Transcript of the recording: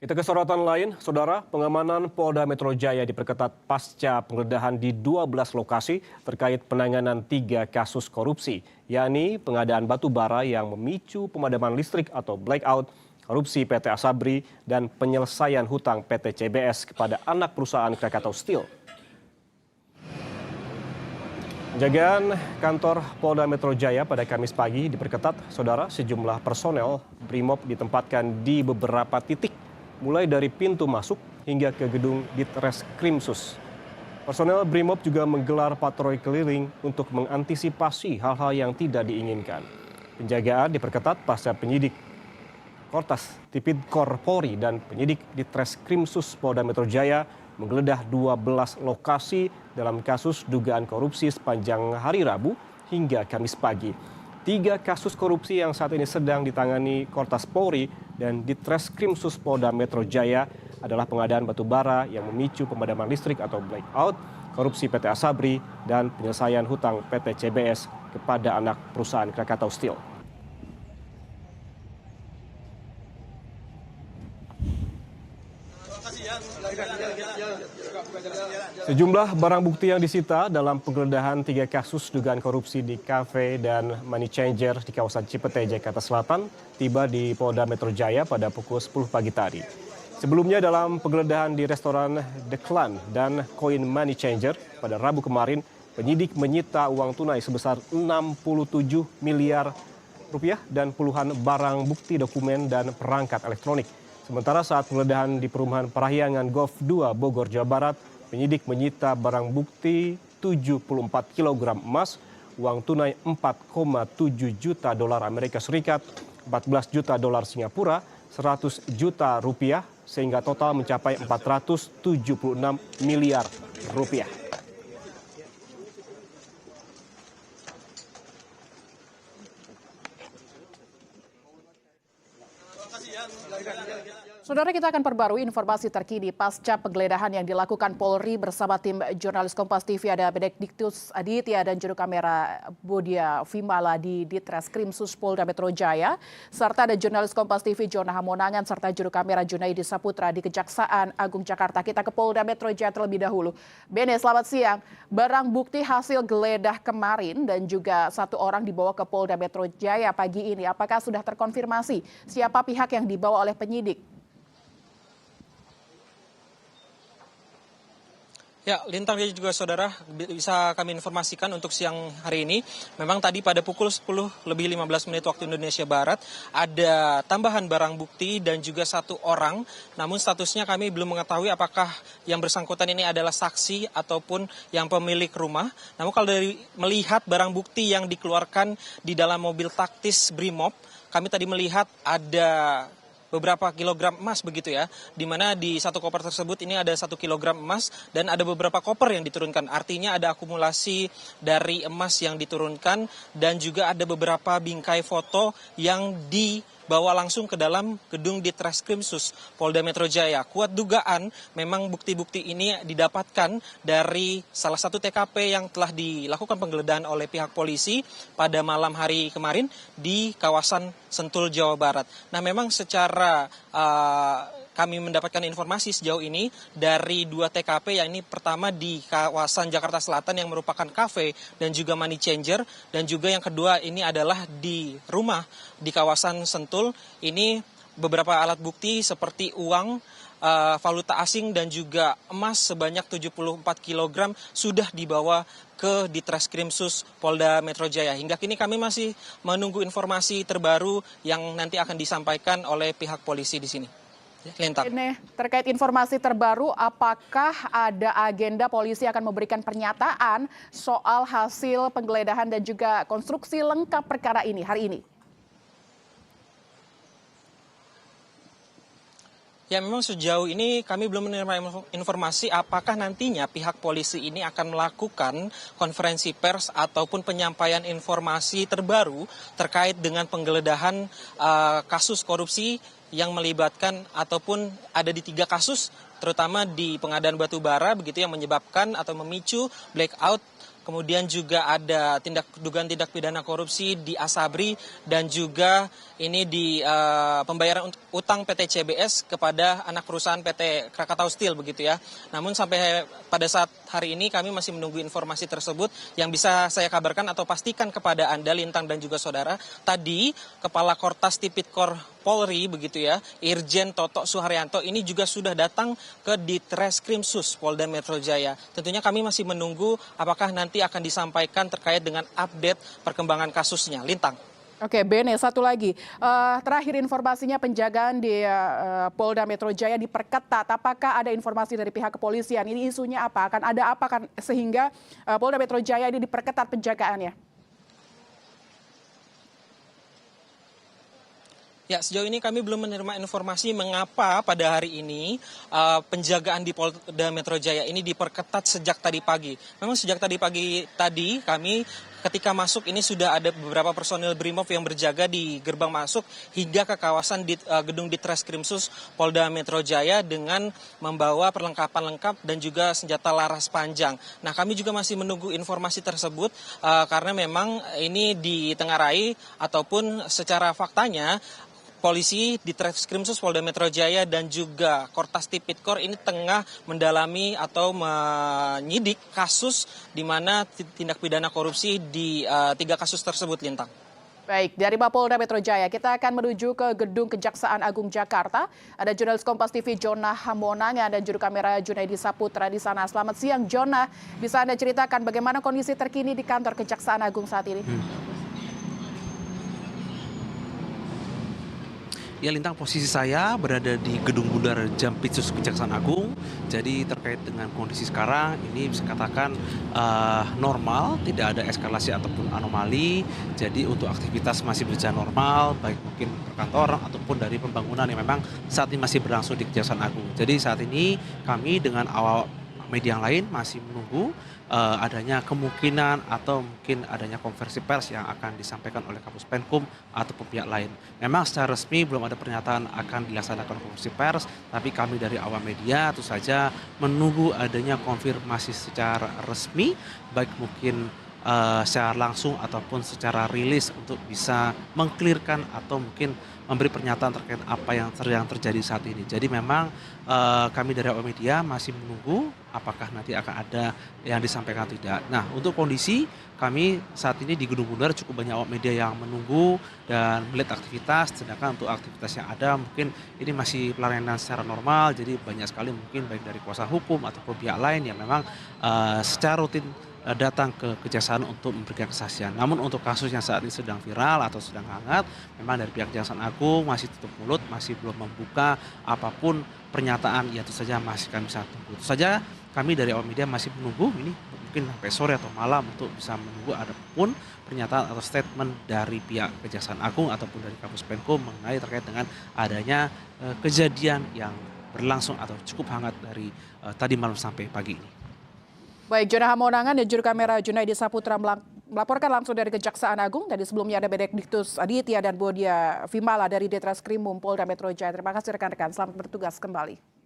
Kita ke sorotan lain, Saudara, pengamanan Polda Metro Jaya diperketat pasca penggeledahan di 12 lokasi terkait penanganan 3 kasus korupsi, yakni pengadaan batu bara yang memicu pemadaman listrik atau blackout, korupsi PT Asabri, dan penyelesaian hutang PT CBS kepada anak perusahaan Krakatau Steel. Penjagaan kantor Polda Metro Jaya pada Kamis pagi diperketat, Saudara. Sejumlah personel Brimob ditempatkan di beberapa titik, mulai dari pintu masuk hingga ke gedung Ditreskrimsus. Personel Brimob juga menggelar patroli keliling untuk mengantisipasi hal-hal yang tidak diinginkan. Penjagaan diperketat pasca penyidik Kortas Tipidkor Polri dan penyidik Ditreskrimsus Polda Metro Jaya menggeledah 12 lokasi dalam kasus dugaan korupsi sepanjang hari Rabu hingga Kamis pagi. 3 kasus korupsi yang saat ini sedang ditangani Kortas Polri dan Ditreskrimsus Polda Metro Jaya adalah pengadaan batu bara yang memicu pemadaman listrik atau blackout, korupsi PT Asabri, dan penyelesaian hutang PT CBS kepada anak perusahaan Krakatau Steel. Sejumlah barang bukti yang disita dalam penggeledahan 3 kasus dugaan korupsi di kafe dan money changer di kawasan Cipete, Jakarta Selatan tiba di Polda Metro Jaya pada pukul 10 pagi tadi. Sebelumnya dalam penggeledahan di restoran The Clan dan Coin Money Changer pada Rabu kemarin, penyidik menyita uang tunai sebesar 67 miliar rupiah dan puluhan barang bukti dokumen dan perangkat elektronik. Sementara saat penggeledahan di perumahan Parahyangan Golf 2 Bogor, Jawa Barat, penyidik menyita barang bukti 74 kg emas, uang tunai 4,7 juta dolar Amerika Serikat, 14 juta dolar Singapura, 100 juta rupiah, sehingga total mencapai 476 miliar rupiah. Saudara, kita akan perbarui informasi terkini pasca penggeledahan yang dilakukan Polri bersama tim jurnalis Kompas TV ada Benediktus Aditya dan juru kamera Bodia Vimala di Ditreskrimsus Polda Metro Jaya, serta ada jurnalis Kompas TV Jona Hamonangan serta juru kamera Junaidi Saputra di Kejaksaan Agung Jakarta. Kita ke Polda Metro Jaya terlebih dahulu. Bene, selamat siang. Barang bukti hasil geledah kemarin dan juga 1 orang dibawa ke Polda Metro Jaya pagi ini. Apakah sudah terkonfirmasi siapa pihak yang dibawa oleh penyidik? Ya, Lintang dan juga saudara, bisa kami informasikan untuk siang hari ini. Memang tadi pada pukul 10:15 waktu Indonesia Barat ada tambahan barang bukti dan juga 1 orang. Namun statusnya kami belum mengetahui apakah yang bersangkutan ini adalah saksi ataupun yang pemilik rumah. Namun kalau dari melihat barang bukti yang dikeluarkan di dalam mobil taktis Brimob, kami tadi melihat ada beberapa kilogram emas begitu ya, di mana di 1 koper tersebut ini ada 1 kilogram emas dan ada beberapa koper yang diturunkan. Artinya ada akumulasi dari emas yang diturunkan dan juga ada beberapa bingkai foto yang dibawa langsung ke dalam gedung Ditreskrimsus Polda Metro Jaya. Kuat dugaan memang bukti-bukti ini didapatkan dari salah satu TKP yang telah dilakukan penggeledahan oleh pihak polisi pada malam hari kemarin di kawasan Sentul, Jawa Barat. Nah, memang secara kami mendapatkan informasi sejauh ini dari 2 TKP, yang ini pertama di kawasan Jakarta Selatan yang merupakan kafe dan juga money changer, dan juga yang kedua ini adalah di rumah di kawasan Sentul. Ini beberapa alat bukti seperti uang, valuta asing dan juga emas sebanyak 74 kg sudah dibawa ke Ditreskrimsus Polda Metro Jaya. Hingga kini kami masih menunggu informasi terbaru yang nanti akan disampaikan oleh pihak polisi di sini. Lintang. Ini terkait informasi terbaru, apakah ada agenda polisi akan memberikan pernyataan soal hasil penggeledahan dan juga konstruksi lengkap perkara ini hari ini? Ya, memang sejauh ini kami belum menerima informasi apakah nantinya pihak polisi ini akan melakukan konferensi pers ataupun penyampaian informasi terbaru terkait dengan penggeledahan kasus korupsi yang melibatkan ataupun ada di 3 kasus, terutama di pengadaan batu bara begitu yang menyebabkan atau memicu blackout kemudian juga ada dugaan tindak pidana korupsi di Asabri, dan juga ini di pembayaran utang PT CBS kepada anak perusahaan PT Krakatau Steel begitu ya. Namun sampai pada saat hari ini kami masih menunggu informasi tersebut. Yang bisa saya kabarkan atau pastikan kepada Anda, Lintang dan juga saudara, tadi Kepala Kortas Tipikor Polri begitu ya, Irjen Toto Suharyanto ini juga sudah datang ke Ditreskrimsus Polda Metro Jaya. Tentunya kami masih menunggu apakah nanti akan disampaikan terkait dengan update perkembangan kasusnya. Lintang. Oke, Bene, satu lagi. Terakhir informasinya penjagaan di Polda Metro Jaya diperketat. Apakah ada informasi dari pihak kepolisian? Ini isunya apa? Akan ada apa kan sehingga Polda Metro Jaya ini diperketat penjagaannya? Ya, sejauh ini kami belum menerima informasi mengapa pada hari ini penjagaan di Polda Metro Jaya ini diperketat sejak tadi pagi. Memang sejak tadi pagi tadi kami ketika masuk ini sudah ada beberapa personil BRIMOB yang berjaga di gerbang masuk hingga ke kawasan gedung Ditreskrimsus Polda Metro Jaya dengan membawa perlengkapan lengkap dan juga senjata laras panjang. Nah, kami juga masih menunggu informasi tersebut karena memang ini ditengarai ataupun secara faktanya polisi di Ditreskrimsus Polda Metro Jaya dan juga Kortas Tipikor ini tengah mendalami atau menyidik kasus di mana tindak pidana korupsi di 3 kasus tersebut, Lintang. Baik, dari Mapolda Metro Jaya, kita akan menuju ke Gedung Kejaksaan Agung Jakarta. Ada jurnalis Kompas TV Jona Hamonangan dan juru kamera Junaidi Saputra di sana. Selamat siang, Jona. Bisa Anda ceritakan bagaimana kondisi terkini di kantor Kejaksaan Agung saat ini? Ya, Lintang, posisi saya berada di Gedung Bundar Jampitsus Kejaksaan Agung. Jadi terkait dengan kondisi sekarang ini bisa katakan normal, tidak ada eskalasi ataupun anomali. Jadi untuk aktivitas masih berjalan normal, baik mungkin perkantoran ataupun dari pembangunan yang memang saat ini masih berlangsung di Kejaksaan Agung. Jadi saat ini kami dengan awal media yang lain masih menunggu adanya kemungkinan atau mungkin adanya konversi pers yang akan disampaikan oleh Kapus Penkum ataupun pihak lain. Memang secara resmi belum ada pernyataan akan dilaksanakan konversi pers, tapi kami dari awal media tentu saja menunggu adanya konfirmasi secara resmi, baik mungkin secara langsung ataupun secara rilis untuk bisa mengklirkan atau mungkin memberi pernyataan terkait apa yang terjadi saat ini. Jadi memang kami dari awal media masih menunggu apakah nanti akan ada yang disampaikan atau tidak. Nah, untuk kondisi kami saat ini di Gedung Bundar cukup banyak awak media yang menunggu dan melihat aktivitas, sedangkan untuk aktivitas yang ada mungkin ini masih pelayanan secara normal, jadi banyak sekali mungkin baik dari kuasa hukum ataupun pihak lain yang memang secara rutin datang ke kejaksaan untuk memberikan kesaksian. Namun untuk kasus yang saat ini sedang viral atau sedang hangat, memang dari pihak Kejaksaan Agung masih tutup mulut, masih belum membuka apapun pernyataan, ya itu saja masih kami bisa tunggu. Itu saja kami dari awal media masih menunggu ini mungkin sampai sore atau malam untuk bisa menunggu ada pun pernyataan atau statement dari pihak Kejaksaan Agung ataupun dari Kapus Penkum mengenai terkait dengan adanya kejadian yang berlangsung atau cukup hangat dari tadi malam sampai pagi ini. Baik, Jona Hamonangan dan juru kamera Junaidi Saputra melaporkan langsung dari Kejaksaan Agung. Tadi sebelumnya ada Benediktus Aditya dan Bodia Vimala dari Ditreskrimum Polda Metro Jaya. Terima kasih rekan-rekan, selamat bertugas kembali.